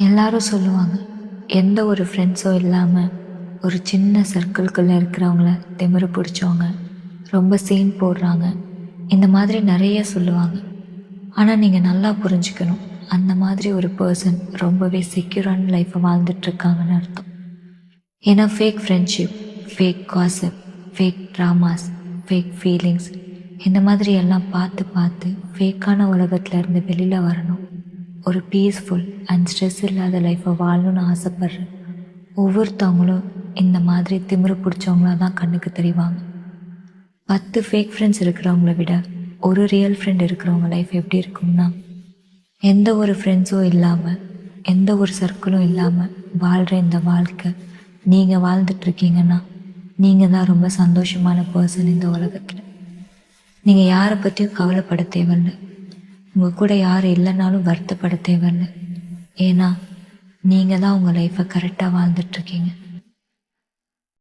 எல்லாரும் சொல்லுவாங்க, எந்த ஒரு ஃப்ரெண்ட்ஸோ இல்லாமல் ஒரு சின்ன சர்க்கிள்குள்ளே இருக்கிறவங்கள திமிரு பிடிச்சவங்க, ரொம்ப சீன் போடுறாங்க, இந்த மாதிரி நிறைய சொல்லுவாங்க. ஆனால் நீங்கள் நல்லா புரிஞ்சுக்கணும், அந்த மாதிரி ஒரு பர்சன் ரொம்பவே செக்யூரான லைஃப்பை வாழ்ந்துட்டுருக்காங்கன்னு அர்த்தம். ஏன்னா fake friendship, fake gossip, fake dramas, fake feelings, இந்த மாதிரி எல்லாம் பார்த்து பார்த்து ஃபேக்கான உலகத்தில் இருந்து வெளியில் வரணும். ஒரு பீஸ்ஃபுல் அண்ட் ஸ்ட்ரெஸ் இல்லாத லைஃப்பை வாழணும்னு ஆசைப்பட்றேன். ஒவ்வொருத்தவங்களும் இந்த மாதிரி திமிரு பிடிச்சவங்களா தான் கண்ணுக்கு தெரிவாங்க. 10 ஃபேக் ஃப்ரெண்ட்ஸ் இருக்கிறவங்கள விட ஒரு ரியல் ஃப்ரெண்ட் இருக்கிறவங்க லைஃப் எப்படி இருக்கும்னா, எந்த ஒரு ஃப்ரெண்ட்ஸும் இல்லாமல், எந்த ஒரு சர்க்கிளும் இல்லாமல் வாழ்கிற இந்த வாழ்க்கை நீங்கள் வாழ்ந்துட்டுருக்கீங்கன்னா, நீங்கள் தான் ரொம்ப சந்தோஷமான பர்சன் இந்த உலகத்தில். நீங்கள் யாரை பற்றியும் கவலைப்பட தேவையில்லை. உங்கள் கூட யார் இல்லைனாலும் வருத்தப்பட தேவையில்லை. ஏன்னா நீங்கள் தான் உங்கள் லைஃப்பை கரெக்டாக வாழ்ந்துட்டுருக்கீங்க.